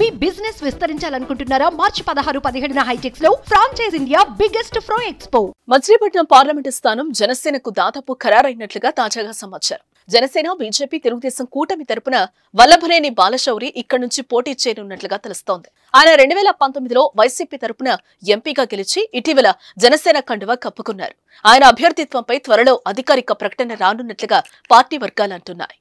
మీ business విస్తరించాలనుకుంటున్నారా? మార్చి 16-17న హైటెక్స్ లో franchise India biggest ఫ్రో expo. Machilipatnam parliament స్థానం జనసేనకు దాదాపు ఖరారైనట్లుగా తాజాగా సమాచారం. జనసేన, బీజేపీ, తెలుగుదేశం కూటమి తరపున వల్లభనేని బాలశౌరి ఇక్కడి నుంచి పోటీ చేయనున్నట్లుగా తెలుస్తోంది. ఆయన 2019లో వైసీపీ తరపున ఎంపీగా గెలిచి ఇటీవల జనసేన కండువా కప్పుకున్నారు. ఆయన అభ్యర్థిత్వంపై త్వరలో అధికారిక ప్రకటన రానున్నట్లుగా పార్టీ వర్గాలు అంటున్నాయి.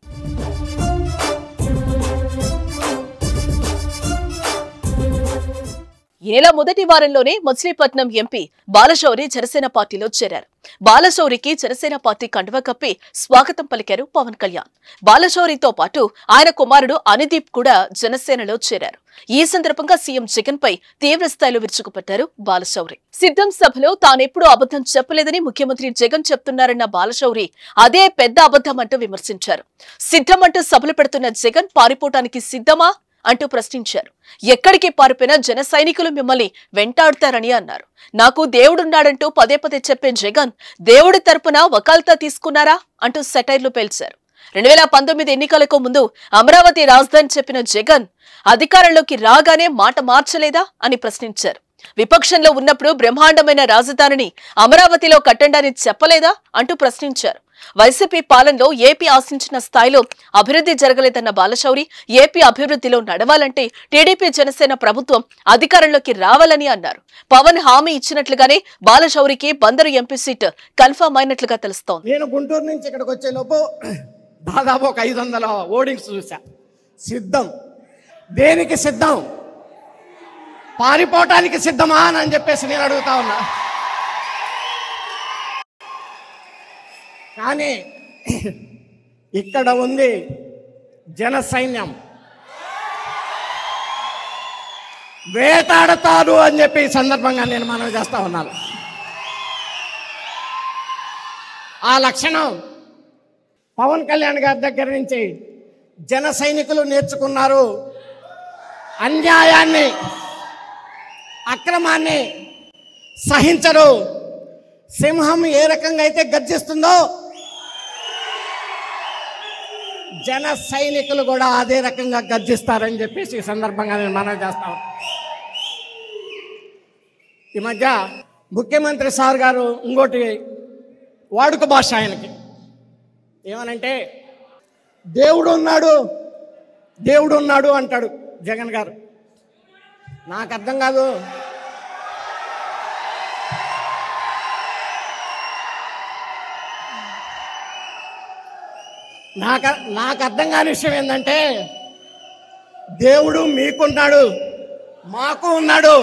ఈ నెల మొదటి వారంలోనే మచిలీపట్నం ఎంపీ బాలశౌరి జనసేన పార్టీలో చేరారు. బాలశౌరికి జనసేన పార్టీ కండువా కప్పి స్వాగతం పలికారు పవన్ కళ్యాణ్. బాలశౌరితో పాటు ఆయన కుమారుడు అనిదీప్ కూడా జనసేనలో చేరారు. ఈ సందర్భంగా సీఎం జగన్ పై తీవ్ర స్థాయిలో విరుచుకుపట్టారు బాలశౌరి. సిద్ధం సభలో తానెప్పుడూ అబద్ధం చెప్పలేదని ముఖ్యమంత్రి జగన్ చెప్తున్నారన్న బాలశౌరి అదే పెద్ద అబద్ధం అంటూ విమర్శించారు. సిద్ధం అంటూ సభలు పెడుతున్న జగన్ పారిపోవటానికి సిద్ధమా అంటూ ప్రశ్నించారు. ఎక్కడికి పారిపోయినా జన సైనికులు మిమ్మల్ని వెంటాడుతారని అన్నారు. నాకు దేవుడున్నాడంటూ పదే పదే చెప్పే జగన్ దేవుడి తరపున వకాల్తా తీసుకున్నారా అంటూ సెటైర్లు పేల్చారు. 2019 ఎన్నికలకు ముందు అమరావతి రాజధాని చెప్పిన జగన్ అధికారంలోకి రాగానే మాట మార్చలేదా అని ప్రశ్నించారు. విపక్షంలో ఉన్నప్పుడు బ్రహ్మాండమైన రాజధానిని అమరావతిలో కట్టండి చెప్పలేదా అంటూ ప్రశ్నించారు. వైసీపీ పాలనలో ఏపీ ఆశించిన స్థాయిలో అభివృద్ధి జరగలేదన్న బాలశౌరి ఏపీ అభివృద్ధిలో నడవాలంటే టీడీపీ జనసేన ప్రభుత్వం అధికారంలోకి రావాలని అన్నారు. పవన్ హామీ ఇచ్చినట్లుగానే బాలశౌరికి బందరు ఎంపీ సీట్ కన్ఫర్మ్ అయినట్లుగా తెలుస్తోంది. నేను గుంటూరు నుంచి ఇక్కడికి వచ్చే లోపు దాదాపు ఒక 500 ఓడింగ్స్ చూసా. సిద్ధం దేనికి సిద్ధం? పారిపోవటానికి సిద్ధమా అని చెప్పేసి నేను అడుగుతా ఉన్నా. కానీ ఇక్కడ ఉంది జన సైన్యం, వేటాడతారు అని చెప్పి ఈ సందర్భంగా నేను మనవి చేస్తా ఉన్నాను. ఆ లక్షణం పవన్ కళ్యాణ్ గారి దగ్గర నుంచి జన సైనికులు నేర్చుకున్నారు. అన్యాయాన్ని, అక్రమాన్ని సహించరు. సింహం ఏ రకంగా అయితే గర్జిస్తుందో జన సైనికులు కూడా అదే రకంగా గర్జిస్తారని చెప్పేసి ఈ సందర్భంగా నేను మనవి చేస్తాను. ఈ మధ్య ముఖ్యమంత్రి సార్ గారు ఇంకోటి వాడుక భాష ఆయనకి ఏమనంటే దేవుడు ఉన్నాడు అంటాడు జగన్ గారు. నాకు అర్థం కాదు. నాకు అర్థం కాని విషయం ఏంటంటే దేవుడు మీకున్నాడు, మాకు ఉన్నాడు.